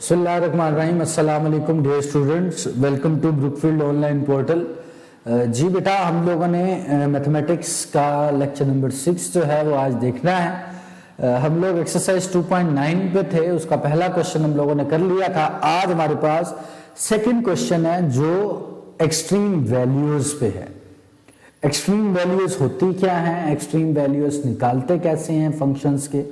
बिस्मिल्लाहिर्रहमानिर्रहीम। अस्सलाम वालेकुम dear students, welcome to Brookfield online portal. जी बेटा, हम लोगों ने मैथमेटिक्स का लेक्चर नंबर 6 जो है वो आज देखना है। हम लोग एक्सरसाइज 2.9 पे थे, उसका पहला क्वेश्चन हम लोगों ने कर लिया था। आज हमारे पास सेकंड क्वेश्चन है जो एक्सट्रीम वैल्यूज पे है। एक्सट्रीम वैल्यूज होती क्या हैं, एक्सट्रीम वैल्यूज निकालते कैसे हैं फंक्शंस के।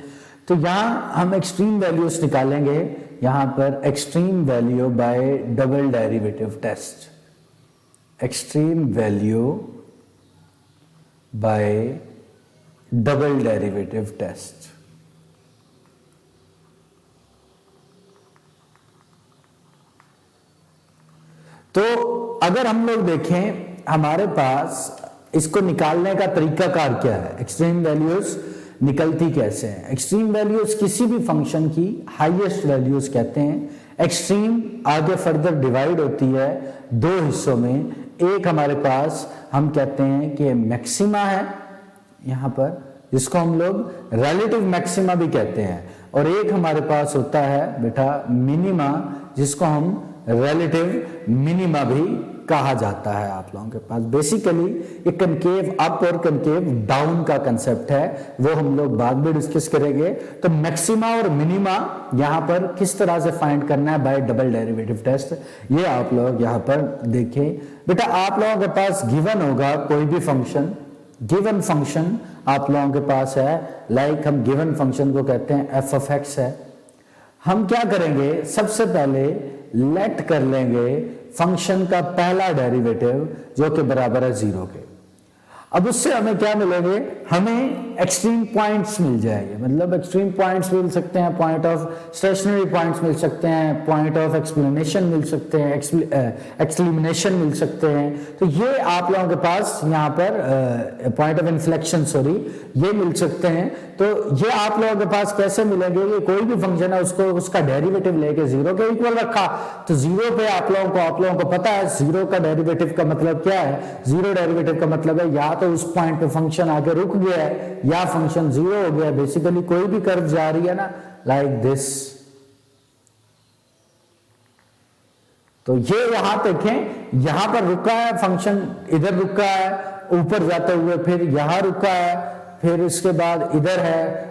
तो यहाँ हम एक्सट्रीम वैल्यूज निकालेंगे, यहाँ पर extreme value by double derivative test. Extreme value by double derivative test. तो अगर हम लोग देखें, हमारे पास इसको निकालने का तरीकाकार क्या है, एक्सट्रीम वैल्यूज निकलती कैसे हैं। एक्सट्रीम वैल्यूज किसी भी फंक्शन की हाईएस्ट वैल्यूज कहते हैं। एक्सट्रीम आगे फर्दर डिवाइड होती है दो हिस्सों में। एक हमारे पास हम कहते हैं कि मैक्सिमा है यहां पर, जिसको हम लोग रिलेटिव मैक्सिमा भी कहते हैं, और एक हमारे पास होता है बेटा मिनिमा, जिसको हम रिलेटिव मिनिमा भी कहा जाता है। आप लोगों के पास बेसिकली एक कनकेव अप और कनकेव डाउन का कंसेप्ट है, वो हम लोग बाद में डिस्कस करेंगे। तो मैक्सिमा और मिनिमा यहां पर किस तरह से फाइंड करना है बाय डबल डेरिवेटिव टेस्ट, ये आप लोग यहां पर देखें। बेटा, आप लोगों के पास गिवन होगा कोई भी फंक्शन, गिवन फंक्शन आप लोगों के पास है, लाइक हम गिवन फंक्शन को कहते हैं एफ ऑफ एक्स है। हम क्या करेंगे, सबसे पहले लेट कर लेंगे फंक्शन का पहला डेरिवेटिव जो कि बराबर है 0 के। अब उससे हमें क्या मिलेंगे, हमें एक्सट्रीम पॉइंट्स मिल जाएंगे। मतलब एक्सट्रीम पॉइंट्स मिल सकते हैं, पॉइंट ऑफ स्टेशनरी पॉइंट्स मिल सकते हैं, पॉइंट ऑफ एक्सप्लेनेशन मिल सकते हैं, एक्सप्लेनेशन मिल सकते हैं। तो ये आप लोगों के पास यहाँ पर पॉइंट ऑफ इन्फ्लेक्शन ये मिल सकते हैं। तो ये आप लोगों के पास कैसे मिलेंगे, ये कोई भी फंक्शन है उसको उसका डेरिवेटिव लेके 0 के इक्वल रखा, तो 0 पे आप लोगों को पता है 0 का डेरिवेटिव का मतलब क्या है। 0 डेरिवेटिव का मतलब है या तो उस पॉइंट पे फंक्शन आके रुक गया है या फंक्शन 0 हो गया। बेसिकली कोई भी कर्व जा रही है ना, लाइक दिस, तो ये यहां देखें, यहां पर रुका है फंक्शन, इधर रुका है ऊपर जाते हुए, फिर यहां रुका है, फिर इसके बाद इधर है,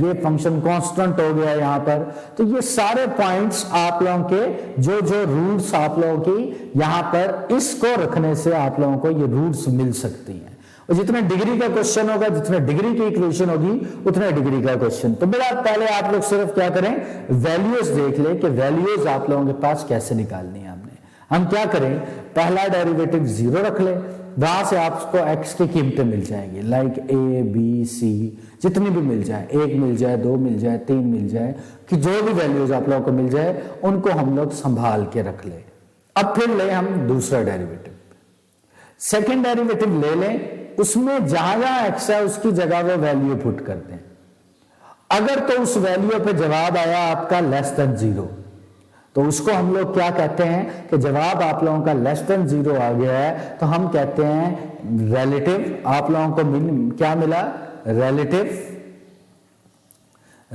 ये फंक्शन कांस्टेंट हो गया यहां पर। तो ये सारे पॉइंट्स आप लोगों के जो रूट्स आप लोगों की यहां पर इसको रखने से आप लोगों को ये रूट्स मिल सकती हैं। और जितने डिग्री का क्वेश्चन होगा, जितने डिग्री की इक्वेशन होगी, उतने डिग्री का क्वेश्चन। तो मेरा पहले आप लोग सिर्फ क्या करें, वैल्यूज देख ले कि वैल्यूज आप लोगों के पास कैसे निकालनी है। हम क्या करें, पहला डेरिवेटिव 0 रख ले, वहां से आपको x की कीमतें मिल जाएंगी, लाइक a b c जितनी भी मिल जाए, 1 मिल जाए, 2 मिल जाए, 3 मिल जाए, कि जो भी वैल्यूज आप लोगों को मिल जाए उनको हम लोग संभाल के रख ले। अब फिर ले हम दूसरा डेरिवेटिव, सेकेंड डेरिवेटिव ले लें, उसमें जहां जहां x है उसकी जगह वो वैल्यू पुट कर दें। अगर तो उस वैल्यू पे जवाब आया आपका लेस देन 0, तो उसको हम लोग क्या कहते हैं कि जवाब आप लोगों का लेस देन 0 आ गया है, तो हम कहते हैं रिलेटिव, आप लोगों को क्या मिला,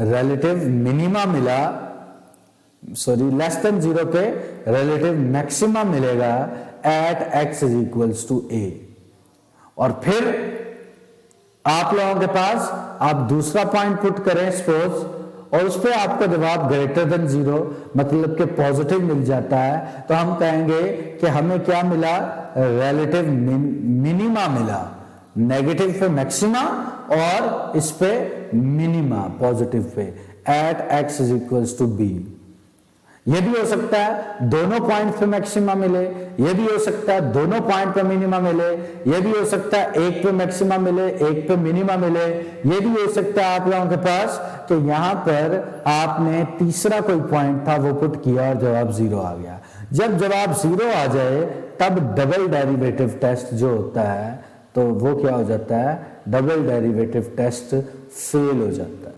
रिलेटिव मिनिमा मिला, सॉरी लेस देन 0 पे रिलेटिव मैक्सिमा मिलेगा at x is equals to a। और फिर आप लोगों के पास आप दूसरा पॉइंट पुट करें सपोज, और उस पर आपका जवाब ग्रेटर देन 0 मतलब कि पॉजिटिव मिल जाता है, तो हम कहेंगे कि हमें क्या मिला, रिलेटिव मिनिमा मिला, नेगेटिव पे मैक्सिमा और इस पे मिनिमा पॉजिटिव पे at x is equals to b। ये भी हो सकता है दोनों पॉइंट पे मैक्सिमा मिले, ये भी हो सकता है दोनों पॉइंट पे मिनिमा मिले, ये भी हो सकता है एक पे मैक्सिमा मिले, एक पे मिनिमा मिले, ये भी हो सकता है आप लोगों के पास कि यहां पर आपने तीसरा कोई पॉइंट था वो पुट किया और जवाब 0 आ गया। जब जवाब 0 आ जाए तब डबल डेरिवेटिव टेस्ट जो होता है तो वो क्या हो जाता है, डबल डेरिवेटिव टेस्ट फेल हो जाता है।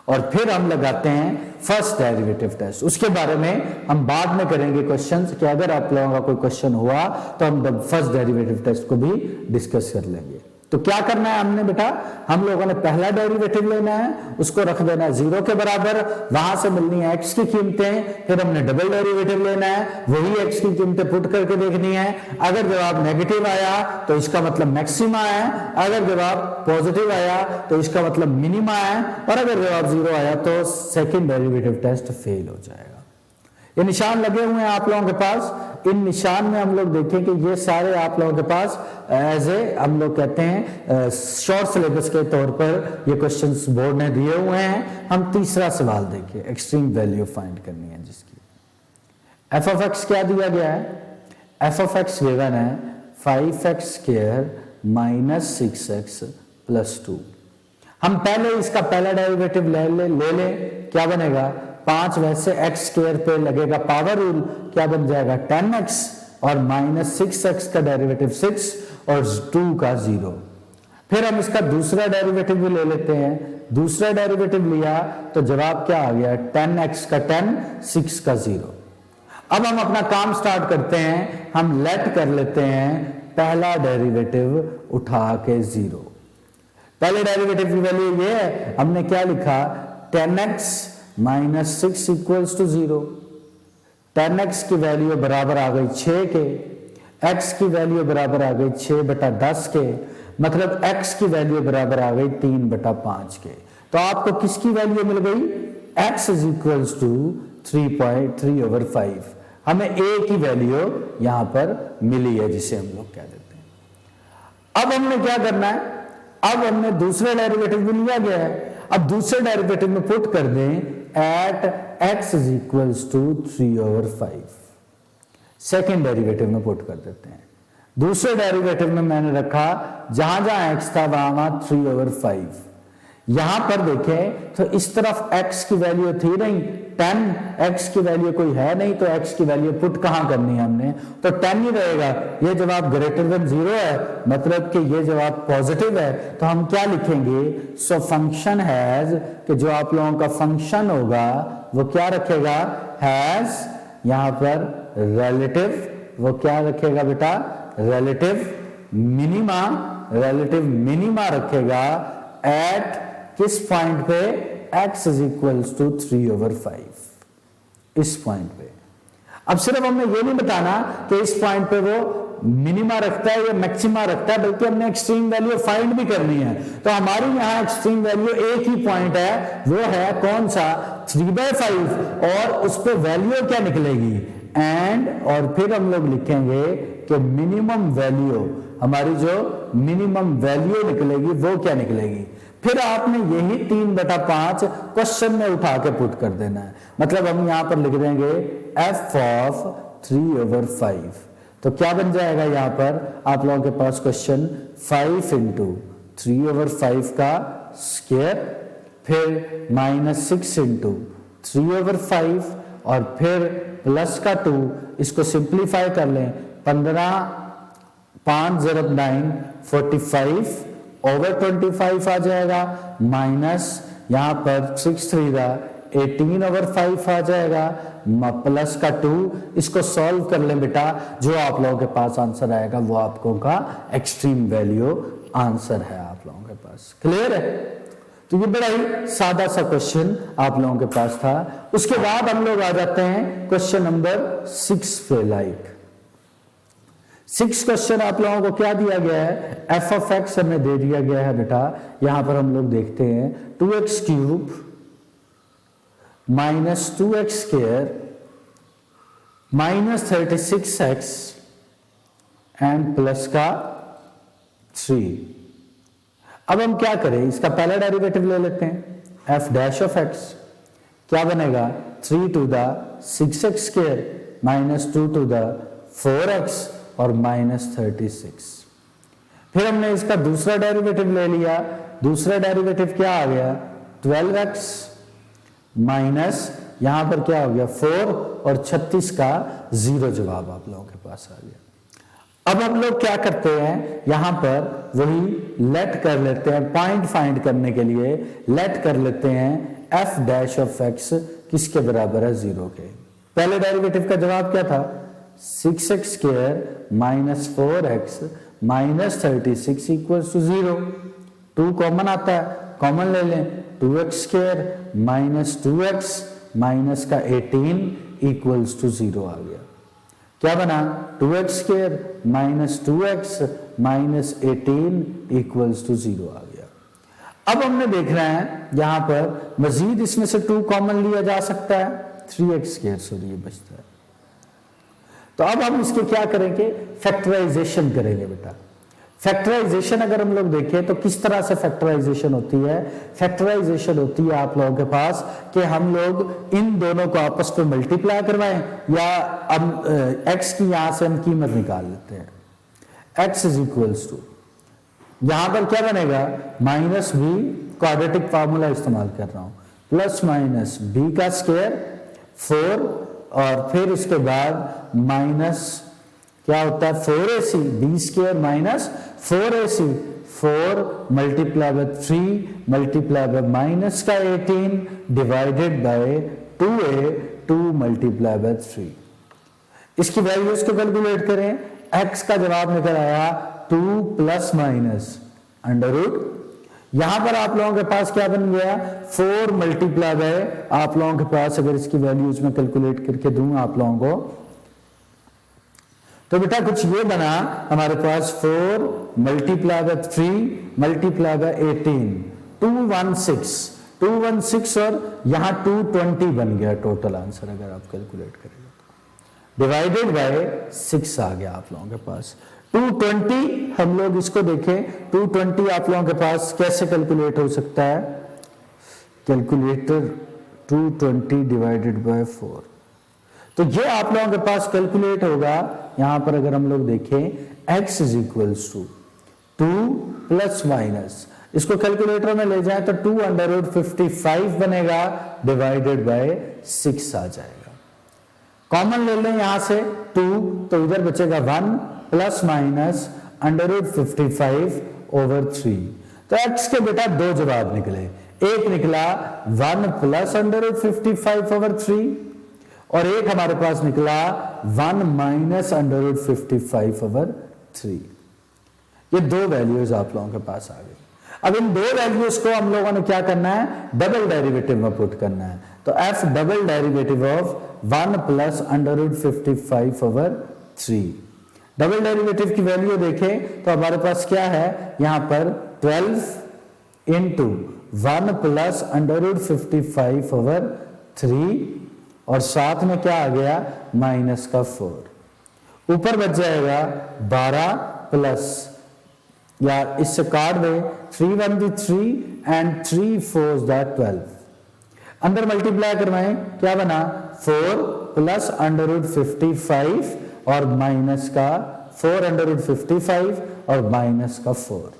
और फिर हम लगाते हैं फर्स्ट डेरिवेटिव टेस्ट। उसके बारे में हम बाद में करेंगे क्वेश्चंस, कि अगर आप लोगों का कोई क्वेश्चन हुआ तो हम फर्स्ट डेरिवेटिव टेस्ट को भी डिस्कस कर लेंगे। तो क्या करना है हमने बेटा, हम लोगों ने पहला डेरिवेटिव लेना है, उसको रख देना है 0 के बराबर, वहां से मिलनी है x की कीमतें, फिर हमने डबल डेरिवेटिव लेना है, वही x की कीमतें पुट करके देखनी है। अगर जवाब नेगेटिव आया तो इसका मतलब मैक्सिमा है, अगर जवाब पॉजिटिव आया तो इसका मतलब मिनिमा है, और अगर जवाब 0 आया तो सेकेंड डेरिवेटिव टेस्ट फेल हो जाएगा। ये निशान लगे हुए हैं आप लोगों के पास। इन निशान में हम लोग देखें कि ये सारे आप लोगों के पास एज ए हम लोग कहते हैं शॉर्ट सिलेबस के तौर पर ये क्वेश्चंस बोर्ड ने दिए हुए हैं। हम तीसरा सवाल देखिए, एक्सट्रीम वैल्यू फाइंड करनी है जिसकी एफ ऑफ एक्स क्या दिया गया है, एफ ऑफ एक्स गिवन है 5x square minus 6x plus 2। हम पहले इसका पहला डेरिवेटिव ले ले क्या बनेगा, 5 वैसे x स्क्वायर पे लगेगा पावर रूल, क्या बन जाएगा 10x, और माइनस 6x का डेरिवेटिव 6 और 2 का 0। फिर हम इसका दूसरा डेरिवेटिव भी ले लेते हैं, दूसरा डेरिवेटिव लिया तो जवाब क्या आ गया 10x का 10, 6 का 0। अब हम अपना काम स्टार्ट करते हैं, हम लेट कर लेते हैं पहला डेरिवेटिव उठा के 0। पहले डेरिवेटिव की वैल्यू ये है, हमने क्या लिखा 10x minus 6 equals to 0। 10x की वैल्यू बराबर आ गई 6 के, x की वैल्यू बराबर आ गई 6/10 के, मतलब x की वैल्यू बराबर आ गई 3/5 के। तो आपको किसकी वैल्यू मिल गई, x इज इक्वल्स टू 3.3/5। हमें a की वैल्यू यहां पर मिली है जिसे हम लोग कह देते हैं। अब हमने क्या करना है, अब हमने दूसरा डेरिवेटिव भी लिया गया है, अब दूसरे डेरिवेटिव में पुट कर दें at x is equals to 3/5। Second derivative में पुट कर देते हैं, दूसरे डेरिवेटिव में मैंने रखा जहां जहां x था वहां 3/5। यहां पर देखें तो इस तरफ x की वैल्यू थी नहीं 10, x की वैल्यू कोई है नहीं, तो x की वैल्यू पुट कहां करनी है हमने, तो 10 ही रहेगा। ये जवाब ग्रेटर देन 0 है, मतलब कि ये जवाब पॉजिटिव है, तो हम क्या लिखेंगे, सो फंक्शन हैज, कि जो आप लोगों का फंक्शन होगा वो क्या रखेगा, हैज यहां पर रिलेटिव, वो क्या रखेगा बेटा, रिलेटिव मिनिमा रखेगा एट किस पॉइंट पे, x इज इक्वल्स टू 3/5, इस पॉइंट पे। अब सिर्फ हमें ये नहीं बताना कि इस पॉइंट पे वो मिनिमा रखता है या मैक्सिमा रखता है, बल्कि हमने एक्सट्रीम वैल्यू फाइंड भी करनी है। तो हमारी यहां एक्सट्रीम वैल्यू एक ही पॉइंट है, वो है कौन सा 3/5, और उस पे वैल्यू क्या निकलेगी एंड, और फिर हम लोग लिखेंगे कि मिनिमम वैल्यू, हमारी जो मिनिमम वैल्यू निकलेगी वो क्या निकलेगी। फिर आपने यही 3/5 क्वेश्चन में उठा के पुट कर देना है, मतलब हम यहां पर लिख देंगे f ऑफ 3/5। तो क्या बन जाएगा यहां पर आप लोगों के पास क्वेश्चन 5 इंटू 3/5 का स्क्वायर, फिर माइनस 6 इंटू 3/5, और फिर प्लस का 2, इसको सिंप्लीफाई कर लें, 15 5 0 9 45 ओवर 25 आ जाएगा, माइनस यहां पर 6 3 18/5 आ जाएगा, प्लस का 2, इसको सॉल्व कर लें बेटा, जो आप लोगों के पास आंसर आएगा वो आपको का एक्सट्रीम वैल्यू आंसर है आप लोगों के पास। क्लियर है? तो ये बड़ा ही सादा सा क्वेश्चन आप लोगों के पास था। उसके बाद हम लोग आ जाते हैं क्वेश्चन नंबर 6 पे। लाइक 6 क्वेश्चन आप लोगों को क्या दिया गया है, एफ ऑफ एक्स हमें दे दिया गया है बेटा। यहां पर हम लोग देखते हैं 2x cube minus 2x square minus 36x and plus का 3। अब हम क्या करें, इसका पहला डेरिवेटिव ले लेते हैं, एफ डैश ऑफ एक्स क्या बनेगा 3 to the 6x square minus 2 to the 4x और माइनस 36। फिर हमने इसका दूसरा डेरिवेटिव ले लिया, दूसरा डेरिवेटिव क्या आ गया 12x माइनस यहां पर क्या हो गया 4 और 36 का 0 जवाब आप लोगों के पास आ गया। अब हम लोग क्या करते हैं, यहां पर वही लेट कर लेते हैं, पॉइंट फाइंड करने के लिए लेट कर लेते हैं एफ डैश ऑफ एक्स किसके बराबर है 0 के। पहले डेरिवेटिव का जवाब क्या था 6x square minus 4x minus 36 equals to 0। 2 common आता है, कॉमन ले लें, 2x square minus 2x minus का 18 इक्वल्स टू 0 आ गया। क्या बना? 2x square minus 2x minus 18 equals to 0 आ गया। अब हमने देखना है यहां पर मजीद इसमें से 2 कॉमन लिया जा सकता है, 3x स्क्वायर सॉरी ये बचता है। तो अब हम इसके क्या करेंगे? फैक्टराइजेशन करेंगे बेटा। फैक्टराइजेशन अगर हम लोग देखें तो किस तरह से फैक्टराइजेशन होती है? फैक्टराइजेशन होती है आप लोगों के पास कि हम लोग इन दोनों को आपस में मल्टीप्लाई करवाएं या हम x की यहां से हम कीमत निकाल लेते हैं। x इज इक्वल्स टू, यहां पर क्या बनेगा? माइनस बी, क्वाड्रेटिक फार्मूला इस्तेमाल कर रहा हूं, प्लस माइनस बी का स्क्वायर 4 और फिर इसके बाद माइनस क्या होता है? 4ac, b square minus 4ac, 4 multiply by 3 multiply by minus का 18 divided by 2a, 2 multiply by 3। इसकी वैल्यूज को कैलकुलेट करें, x का जवाब निकल आया 2 प्लस माइनस अंडर रूट, यहां पर आप लोगों के पास क्या बन गया? 4 मल्टीप्लाई बाय, आप लोगों के पास अगर इसकी वैल्यूज में कैलकुलेट करके दूं आप लोगों को तो बेटा कुछ ये बना हमारे पास 4 मल्टीप्लाई बाय 3 मल्टीप्लाई बाय 18, 216 और यहां 220 बन गया टोटल आंसर अगर आप कैलकुलेट करेंगे तो, डिवाइडेड बाय 6 आ गया आप लोगों के पास। 220 हम लोग इसको देखें, 220 आप लोगों के पास कैसे कैलकुलेट हो सकता है? कैलकुलेटर 220 डिवाइडेड बाय 4, तो ये आप लोगों के पास कैलकुलेट होगा। यहां पर अगर हम लोग देखें x is equals to 2 plus minus, इसको कैलकुलेटर में ले जाएं तो 2 अंडर रूट 55 बनेगा डिवाइडेड बाय 6 आ जाएगा। कॉमन ले लें यहां से 2, तो इधर बचेगा 1 plus minus under root 55 over 3। तो x के बेटा 2 जवाब निकले, एक निकला 1 प्लस अंडर रूट 55 ओवर 3 और एक हमारे पास निकला 1 माइनस अंडर रूट 55 ओवर 3। ये 2 वैल्यूज आप लोगों के पास आ गई। अब इन 2 वैल्यूज को हम लोगों ने क्या करना है? डबल डेरिवेटिव में पुट करना है। तो f double derivative of 1 plus under root 55 over 3। Double derivative की वैल्यू देखें तो हमारे पास क्या है? यहां पर 12 into 1 plus under root 55 over 3 और साथ में क्या आ गया? माइनस का 4, ऊपर बच जाएगा 12 प्लस, या इससे काट दे 3 1 3 एंड 3 4 12, अंदर मल्टीप्लाई करवाएं, क्या बना? 4 प्लस अंडर रूट 55 और माइनस का 4 अंडर रूट 55 और माइनस का 4,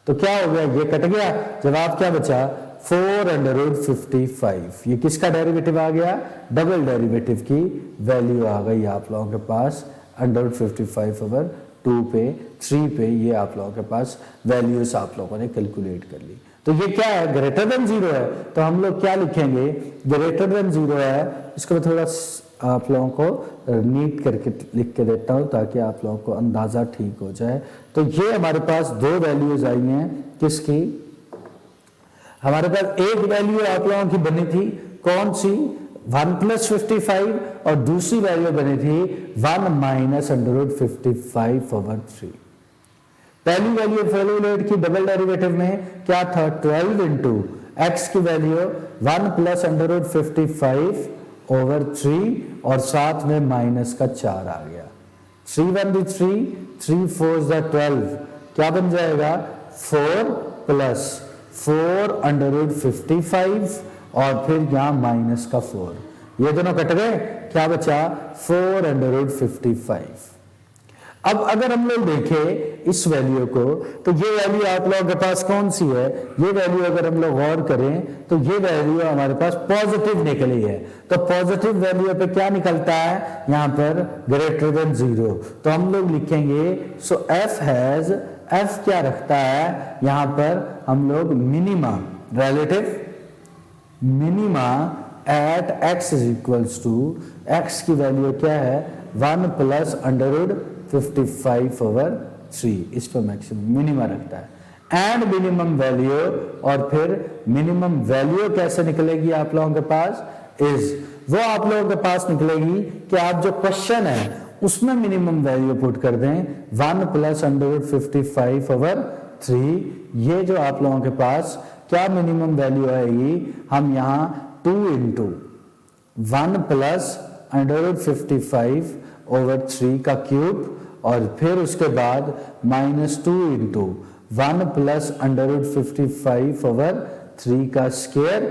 तो क्या हो गया? ये कट गया, जवाब क्या बचा? 4 अंडर रूट 55। ये किसका डेरिवेटिव आ गया? डबल डेरिवेटिव की वैल्यू आ गई आप लोगों के पास अंडर रूट 55 ओवर 2 पे 3 पे, ये आप लोगों के पास वैल्यूज आप लोगों ने कैलकुलेट कर ली। तो ये क्या है? ग्रेटर देन 0 है, तो हम लोग क्या लिखेंगे? ग्रेटर देन 0 है। इसको मैं थोड़ा आप लोगों को नीट करके लिख के देता हूं ताकि आप लोगों को अंदाजा ठीक हो जाए। तो ये हमारे पास 2 वैल्यूज आई हैं, किसकी? हमारे पास एक वैल्यू आप लोगों की बनी थी, कौन सी? 1 प्लस 55 और दूसरी वैल्यू बनी थी 1 माइनस अंडर रूट 55 ओवर 3। पहली वैल्यू फॉर्मूलेट की डबल डेरिवेटिव में क्या था? 12 इंटू एक्स की value 1 plus under root 55 over 3 और साथ में माइनस का 4 आ गया। 3 1 3 3 4 12, क्या बन जाएगा? 4 प्लस 4 अंडर रूट 55 और फिर यहां माइनस का 4, ये दोनों कट गए, क्या बचा? 4 अंडर रूट 55। अब अगर हम लोग देखें इस वैल्यू को, तो ये वैल्यू आप लोगों के पास कौन सी है? ये वैल्यू अगर हम लोग गौर करें तो ये वैल्यू हमारे पास पॉजिटिव निकली है। तो पॉजिटिव वैल्यू पे क्या निकलता है? यहां पर ग्रेटर देन 0। तो हम लोग लिखेंगे सो एफ क्या रखता है? यहां पर हम लोग minima, relative minima at x is equals to, x की वैल्यू क्या है? 1 प्लस अंडर रूट 55 ओवर 3, इस पर मैक्सिमम मिनिमम रखता है। एंड मिनिमम वैल्यू, और फिर मिनिमम वैल्यू कैसे निकलेगी आप लोगों के पास, इज वो आप लोगों के पास निकलेगी कि आप जो क्वेश्चन है उसमें मिनिमम वैल्यू पुट कर दें 1 प्लस √55/3। ये जो आप लोगों के पास क्या मिनिमम वैल्यू आएगी, हम यहाँ 2 इंटू 1 प्लस √55/3 का क्यूब, और फिर उसके बाद -2 इंटू 1 प्लस √55/3 का स्क्वायर,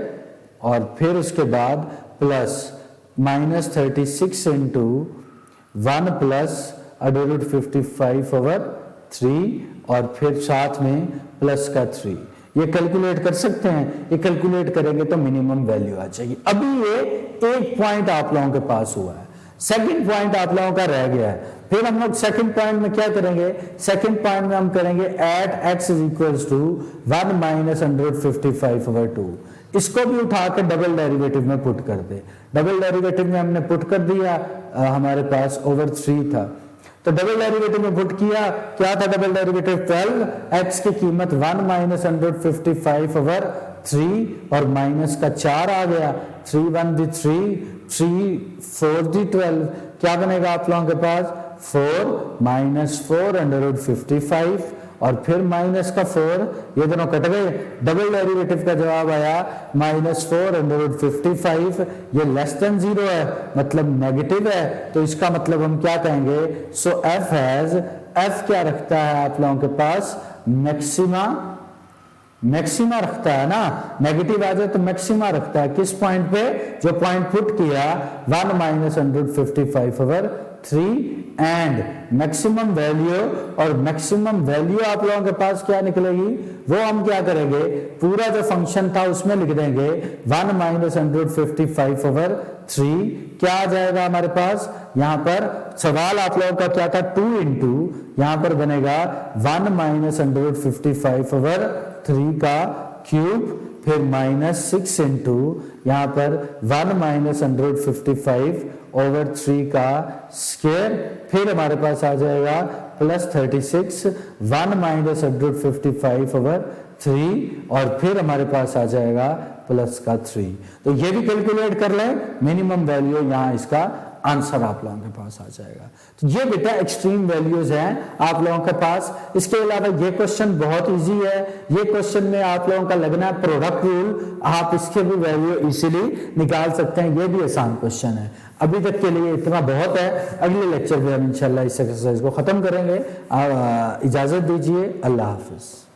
और फिर उसके बाद प्लस -36 इंटू 1 प्लस √55/3, और फिर साथ में प्लस का 3। ये कैलकुलेट कर सकते हैं, ये कैलकुलेट करेंगे तो मिनिमम वैल्यू आ जाएगी। अभी ये एक पॉइंट आप लोगों के पास हुआ है, सेकंड पॉइंट आप लोगों का रह गया है। फिर हम लोग सेकंड पॉइंट में क्या करेंगे, सेकंड पॉइंट में हम करेंगे at x is equals to 1 minus √55/2। इसको भी उठा के डबल डेरिवेटिव में पुट कर दे। डबल डेरिवेटिव में हमने पुट कर दिया, हमारे पास ओवर 3 था, तो डबल डेरिवेटिव में पुट किया, क्या था डबल डेरिवेटिव 12, x की कीमत 1 माइनस √55/3 और माइनस का 4 आ गया, 3 1 दी 3, 3 4 दी 12, क्या बनेगा आप लोगों के पास 4 माइनस 4/55 और फिर माइनस का 4, ये दोनों कट गए, डबल डेरिवेटिव का जवाब आया -4/55। ये लेस देन 0 है, मतलब नेगेटिव है, तो इसका मतलब हम क्या कहेंगे, सो f हैज, f क्या रखता है आप लोगों के पास, मैक्सिमा रखता है ना, नेगेटिव आ जाए तो मैक्सिमा रखता है। किस पॉइंट पे, जो पॉइंट पुट किया 1 माइनस √55/3 एंड मैक्सिमम वैल्यू, और मैक्सिमम वैल्यू आप लोगों के पास क्या निकलेगी, वो हम क्या करेंगे, पूरा जो फंक्शन था उसमें लिख देंगे 1 माइनस √55/3, क्या आ जाएगा हमारे पास, यहाँ पर सवाल आप लोगों का क्या था 2 इंटू, यहाँ पर बनेगा 1 माइनस √55/3 का क्यूब, फिर -6 इंटू यहाँ पर 1 माइनस √55/3 का स्क्वायर, फिर हमारे पास आ जाएगा +36 1 माइनस √55/3 और फिर हमारे पास आ जाएगा प्लस का 3। तो ये भी कैलकुलेट कर लें, मिनिमम वैल्यू यहाँ इसका आंसर आप लोगों के पास आ जाएगा। तो ये बेटा एक्सट्रीम वैल्यूज हैं आप लोगों के पास। इसके अलावा ये क्वेश्चन बहुत इजी है, ये क्वेश्चन में आप लोगों का लगना है प्रोडक्ट रूल, आप इसके भी वैल्यू इजीली निकाल सकते हैं, ये भी आसान क्वेश्चन है। अभी तक के लिए इतना बहुत है, अगले लेक्चर में हम इंशाल्लाह इस एक्सरसाइज को खत्म करेंगे। इजाजत दीजिए, अल्लाह हाफिज।